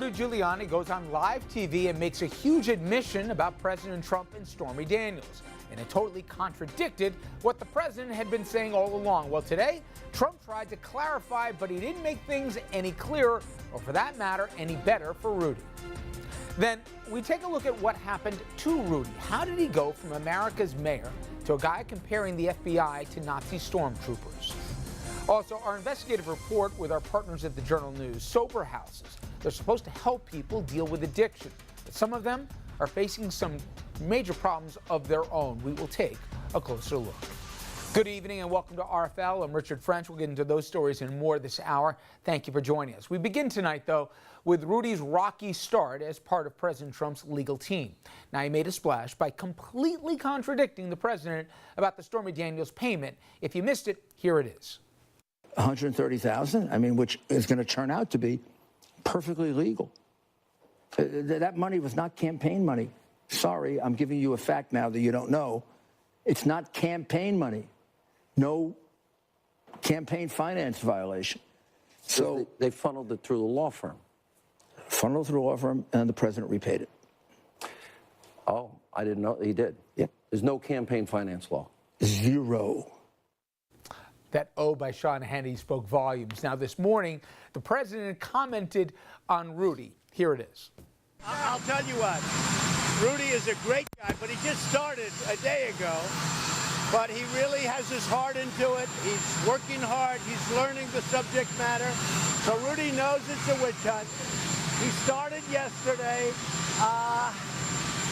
Rudy Giuliani goes on live TV and makes a huge admission about President Trump and Stormy Daniels. And it totally contradicted what the president had been saying all along. Well, today, Trump tried to clarify, but he didn't make things any clearer, or for that matter, any better for Rudy. Then we take a look at what happened to Rudy. How did he go from America's mayor to a guy comparing the FBI to Nazi stormtroopers? Also, our investigative report with our partners at the Journal News, sober houses. They're supposed to help people deal with addiction, but some of them are facing some major problems of their own. We will take a closer look. Good evening and welcome to RFL. I'm Richard French. We'll get into those stories and more this hour. Thank you for joining us. We begin tonight, though, with Rudy's rocky start as part of President Trump's legal team. Now, he made a splash by completely contradicting the president about the Stormy Daniels payment. If you missed it, here it is. $130,000, I mean, which is going to turn out to be perfectly legal. That money was not campaign money. Sorry, I'm giving you a fact now that you don't know. It's not campaign money. No campaign finance violation. So they funneled it through the law firm. Funneled through the law firm, and the president repaid it. Oh, I didn't know he did. Yeah. There's no campaign finance law. Zero. That O by Sean Hannity spoke volumes. Now, this morning, the president commented on Rudy. Here it is. I'll tell you what, Rudy is a great guy, but he just started a day ago. But he really has his heart into it. He's working hard. He's learning the subject matter. So Rudy knows it's a witch hunt. He started yesterday.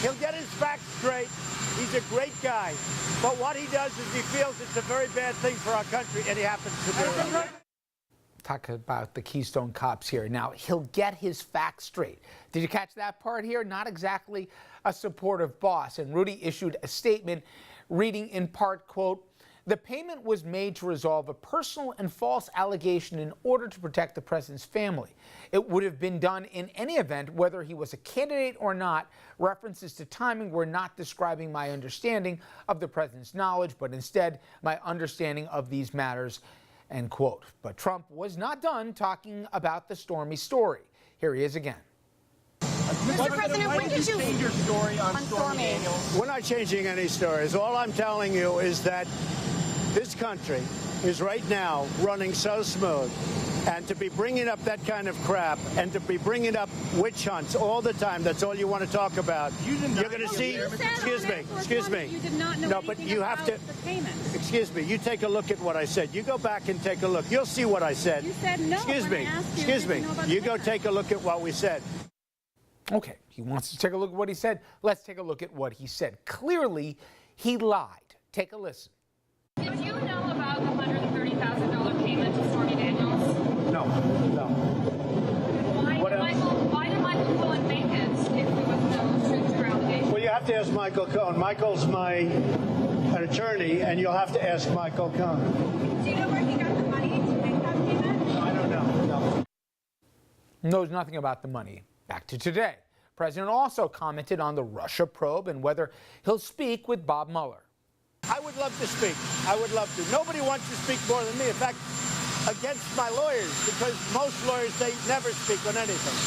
He'll get his facts straight. He's a great guy. But what he does is he feels it's a very bad thing for our country, and he happens to do it. Talk about the Keystone Cops here. Now, he'll get his facts straight. Did you catch that part here? Not exactly a supportive boss. And Rudy issued a statement reading in part, quote, "The payment was made to resolve a personal and false allegation in order to protect the president's family. It would have been done in any event, whether he was a candidate or not. References to timing were not describing my understanding of the president's knowledge, but instead my understanding of these matters," end quote. But Trump was not done talking about the Stormy story. Here he is again. Mr. President, when did you change your story on Stormy Daniels? We're not changing any stories. All I'm telling you is that this country is right now running so smooth. And to be bringing up that kind of crap and to be bringing up witch hunts all the time, that's all you want to talk about. You're going to see, excuse me. You did not know no, but you have to, the payment. Excuse me, you take a look at what I said. You go back and take a look. You'll see what I said. You said no. Excuse me. You go take a look at what we said. Okay, he wants to take a look at what he said. Let's take a look at what he said. Clearly, he lied. Take a listen. Did you know about the $130,000 payment to Stormy Daniels? No. Why did Michael Cohen make it if there was no truth to your allegation? Well, you have to ask Michael Cohen. Michael's an attorney, and you'll have to ask Michael Cohen. Do you know where he got the money to make that payment? I don't know. No. Knows nothing about the money. Back to today. The president also commented on the Russia probe and whether he'll speak with Bob Mueller. I would love to speak. I would love to. Nobody wants to speak more than me. In fact, against my lawyers, because most lawyers, they never speak on anything.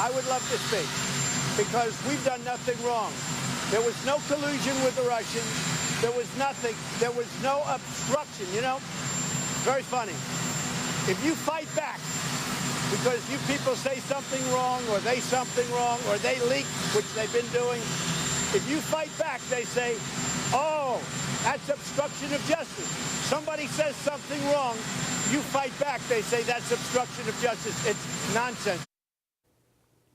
I would love to speak because we've done nothing wrong. There was no collusion with the Russians. There was nothing. There was no obstruction, you know? Very funny. If you fight back because you people say something wrong or they something wrong or they leak, which they've been doing, if you fight back, they say, oh, that's obstruction of justice. Somebody says something wrong, you fight back, they say that's obstruction of justice. It's nonsense.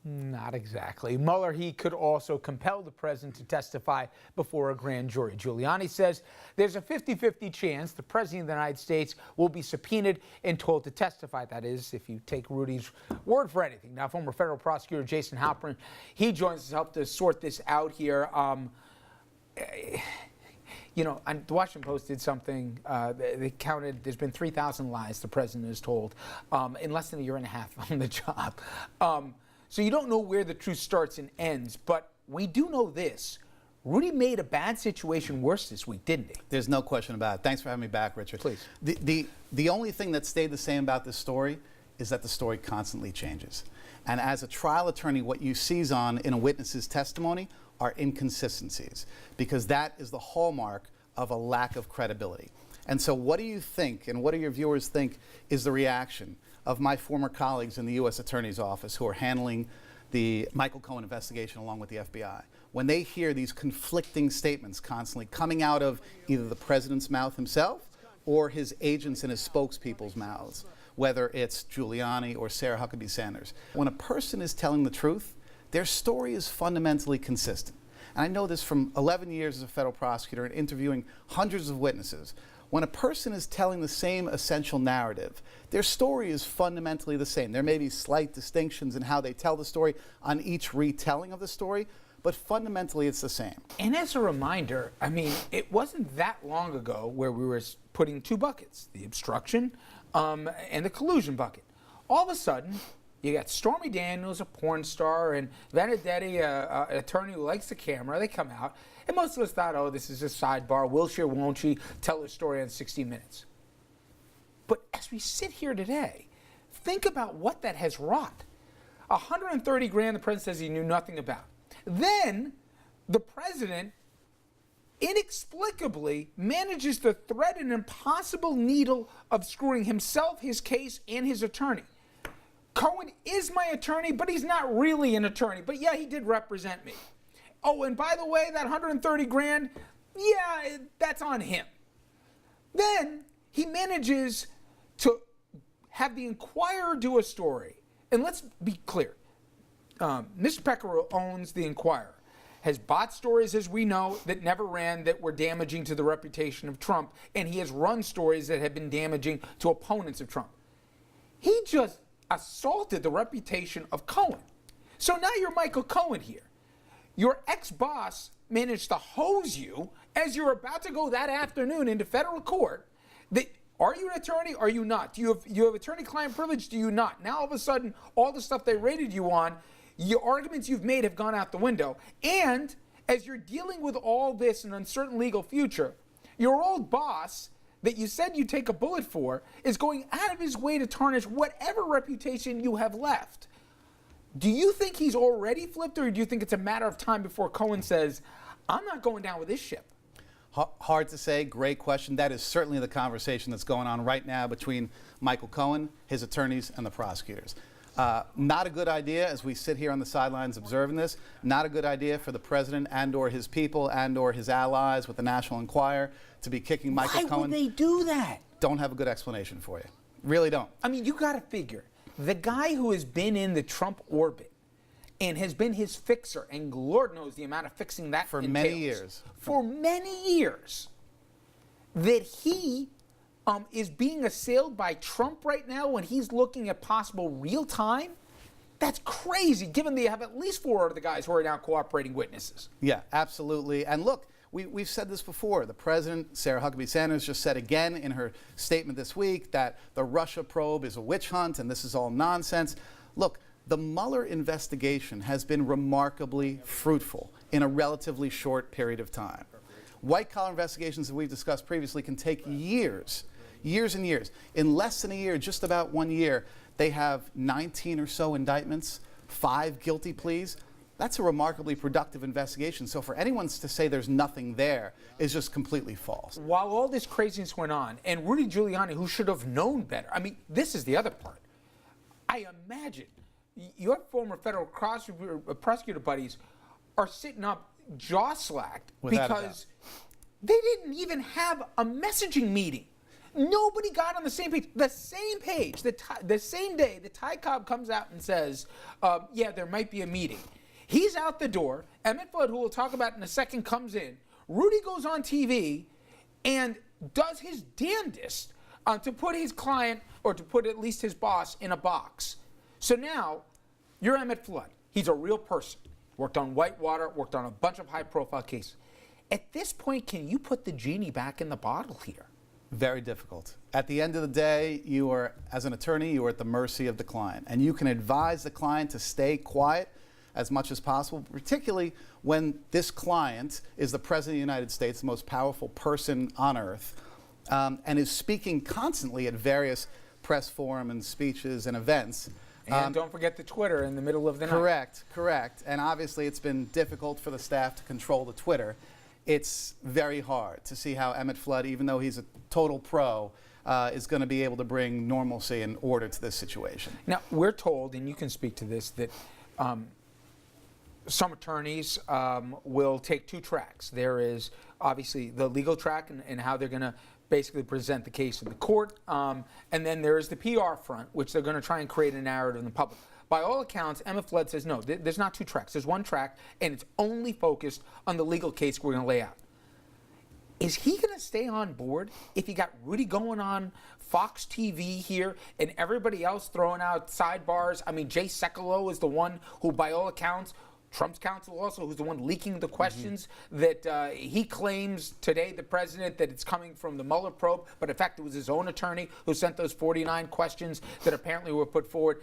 Not exactly. Mueller, he could also compel the president to testify before a grand jury. Giuliani says there's a 50-50 chance the president of the United States will be subpoenaed and told to testify. That is, if you take Rudy's word for anything. Now, former federal prosecutor Jason Halpern, he joins us to help to sort this out here. You know, the Washington Post did something. They counted, there's been 3,000 lies the president is told in less than a year and a half on the job. So you don't know where the truth starts and ends, but we do know this. Rudy made a bad situation worse this week, didn't he? There's no question about it. Thanks for having me back, Richard. Please. The only thing that stayed the same about this story is that the story constantly changes. And as a trial attorney, what you seize on in a witness's testimony are inconsistencies, because that is the hallmark of a lack of credibility. And so what do you think, and what do your viewers think, is the reaction of my former colleagues in the U.S. Attorney's Office who are handling the Michael Cohen investigation along with the FBI, when they hear these conflicting statements constantly coming out of either the president's mouth himself or his agents and his spokespeople's mouths, whether it's Giuliani or Sarah Huckabee Sanders? When a person is telling the truth, their story is fundamentally consistent. And I know this from 11 years as a federal prosecutor and interviewing hundreds of witnesses. When a person is telling the same essential narrative, their story is fundamentally the same. There may be slight distinctions in how they tell the story on each retelling of the story, but fundamentally it's the same. And as a reminder, I mean, it wasn't that long ago where we were putting two buckets, the obstruction and the collusion bucket. All of a sudden, you got Stormy Daniels, a porn star, and Benedetti, an attorney who likes the camera. They come out, and most of us thought, oh, this is a sidebar. Will she or won't she tell her story on 60 Minutes? But as we sit here today, think about what that has wrought. 130 grand the president says he knew nothing about. Then the president inexplicably manages to thread an impossible needle of screwing himself, his case, and his attorney. Cohen is my attorney, but he's not really an attorney. But yeah, he did represent me. Oh, and by the way, that 130 grand, yeah, that's on him. Then he manages to have the Inquirer do a story. And let's be clear. Mr. Pecker owns the Inquirer, has bought stories, as we know, that never ran, that were damaging to the reputation of Trump, and he has run stories that have been damaging to opponents of Trump. He just assaulted the reputation of Cohen. So now you're Michael Cohen here. Your ex-boss managed to hose you as you're about to go that afternoon into federal court. Are you an attorney? Are you not? Do you have attorney-client privilege? Do you not? Now all of a sudden, all the stuff they rated you on, your arguments you've made have gone out the window. And as you're dealing with all this an uncertain legal future, your old boss that you said you'd take a bullet for is going out of his way to tarnish whatever reputation you have left. Do you think he's already flipped, or do you think it's a matter of time before Cohen says, I'm not going down with this ship? Hard to say. Great question. That is certainly the conversation that's going on right now between Michael Cohen, his attorneys, and the prosecutors. Not a good idea as we sit here on the sidelines observing this. Not a good idea for the president and or his people and or his allies with the National Enquirer to be kicking Michael Cohen. Why would they do that? Don't have a good explanation for you. Really don't. I mean, you got to figure, the guy who has been in the Trump orbit and has been his fixer, and Lord knows the amount of fixing that for entails, many years. For many years, that he is being assailed by Trump right now when he's looking at possible real time. That's crazy, given they have at least 4 of the guys who are now cooperating witnesses. Yeah, absolutely. And look, we've said this before. The president, Sarah Huckabee Sanders, just said again in her statement this week that the Russia probe is a witch hunt and this is all nonsense. Look, the Mueller investigation has been remarkably fruitful in a relatively short period of time. White-collar investigations that we've discussed previously can take years. Years and years. In less than a year, just about 1 year, they have 19 or so indictments, 5 guilty pleas. That's a remarkably productive investigation. So for anyone to say there's nothing there is just completely false. While all this craziness went on, and Rudy Giuliani, who should have known better, I mean, this is the other part. I imagine your former federal prosecutor buddies are sitting up jaw-slacked because they didn't even have a messaging meeting. Nobody got on the same page. The same page, the same day, the Ty Cobb comes out and says, yeah, there might be a meeting. He's out the door. Emmett Flood, who we'll talk about in a second, comes in. Rudy goes on TV and does his damnedest to put his client, or to put at least his boss, in a box. So now, you're Emmett Flood. He's a real person. Worked on Whitewater, worked on a bunch of high-profile cases. At this point, can you put the genie back in the bottle here? Very difficult. At the end of the day, you are, as an attorney, you are at the mercy of the client. And you can advise the client to stay quiet as much as possible, particularly when this client is the President of the United States, the most powerful person on earth, and is speaking constantly at various press forums and speeches and events And don't forget the Twitter in the middle of the night. Correct. And obviously it's been difficult for the staff to control the Twitter. It's very hard to see how Emmett Flood, even though he's a total pro, is going to be able to bring normalcy and order to this situation. Now, we're told, and you can speak to this, that some attorneys will take two tracks. There is obviously the legal track and how they're going to basically present the case in the court, and then there is the PR front, which they're going to try and create a narrative in the public. By all accounts, Emmett Flood says no, there's not two tracks. There's one track, and it's only focused on the legal case we're going to lay out. Is he going to stay on board if you got Rudy going on Fox TV here and everybody else throwing out sidebars? I mean, Jay Sekulow is the one who, by all accounts, Trump's counsel also, who's the one leaking the questions that he claims today, the president, that it's coming from the Mueller probe, but in fact it was his own attorney who sent those 49 questions that apparently were put forward.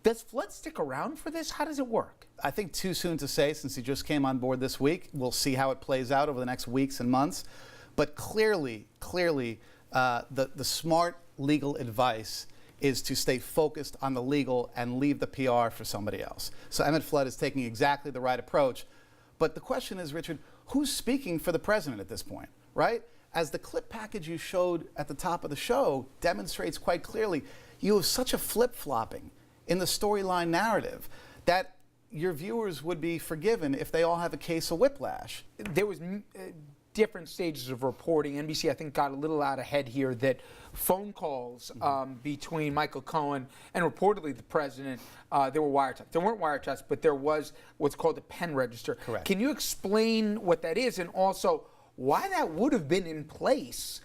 Does Flood stick around for this? How does it work? I think too soon to say since he just came on board this week. We'll see how it plays out over the next weeks and months. But clearly, the smart legal advice is to stay focused on the legal and leave the PR for somebody else. So Emmett Flood is taking exactly the right approach. But the question is, Richard, who's speaking for the president at this point, right? As the clip package you showed at the top of the show demonstrates quite clearly, you have such a flip-flopping in the storyline narrative that your viewers would be forgiven if they all have a case of whiplash. There was different stages of reporting. NBC, I think, got a little out ahead here that phone calls between Michael Cohen and reportedly the president, there were wiretaps. There weren't wiretaps, but there was what's called a pen register. Correct. Can you explain what that is and also why that would have been in place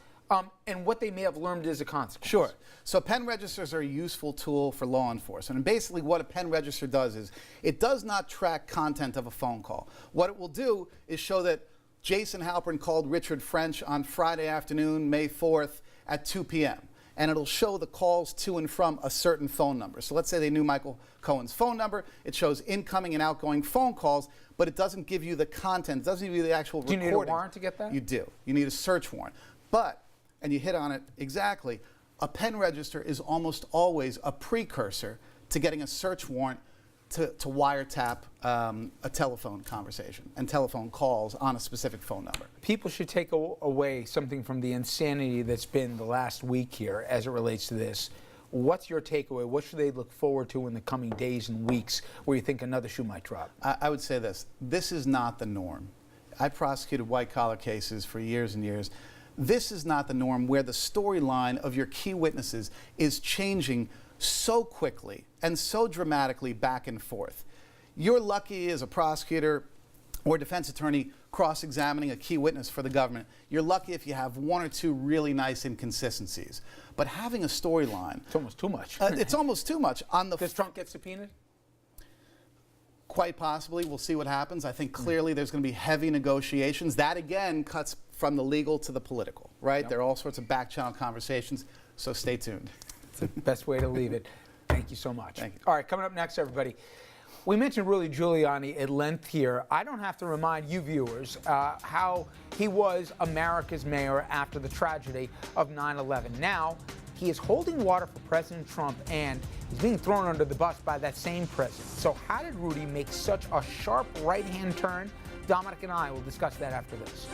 and what they may have learned as a consequence? Sure. So pen registers are a useful tool for law enforcement. And basically what a pen register does is it does not track content of a phone call. What it will do is show that Jason Halpern called Richard French on Friday afternoon, May 4th at 2 p.m. And it'll show the calls to and from a certain phone number. So let's say they knew Michael Cohen's phone number. It shows incoming and outgoing phone calls, but it doesn't give you the content. It doesn't give you the actual recording. Do you need a warrant to get that? You do. You need a search warrant. But, and you hit on it exactly, a pen register is almost always a precursor to getting a search warrant to wiretap a telephone conversation and telephone calls on a specific phone number. People should take away something from the insanity that's been the last week here as it relates to this. What's your takeaway? What should they look forward to in the coming days and weeks where you think another shoe might drop? I would say this. This is not the norm. I prosecuted white-collar cases for years and years. This is not the norm where the storyline of your key witnesses is changing so quickly and so dramatically back and forth. You're lucky as a prosecutor or defense attorney cross-examining a key witness for the government. You're lucky if you have one or two really nice inconsistencies. But having a storyline... It's almost too much. It's almost too much. Does Trump get subpoenaed? Quite possibly. We'll see what happens. I think clearly there's going to be heavy negotiations. That, again, cuts from the legal to the political, right? Yep. There are all sorts of back-channel conversations, so stay tuned. It's the best way to leave it. Thank you so much. Thank you. All right, coming up next, everybody. We mentioned Rudy Giuliani at length here. I don't have to remind you viewers how he was America's mayor after the tragedy of 9/11. Now, he is holding water for President Trump, and he's being thrown under the bus by that same president. So how did Rudy make such a sharp right-hand turn? Dominic and I will discuss that after this.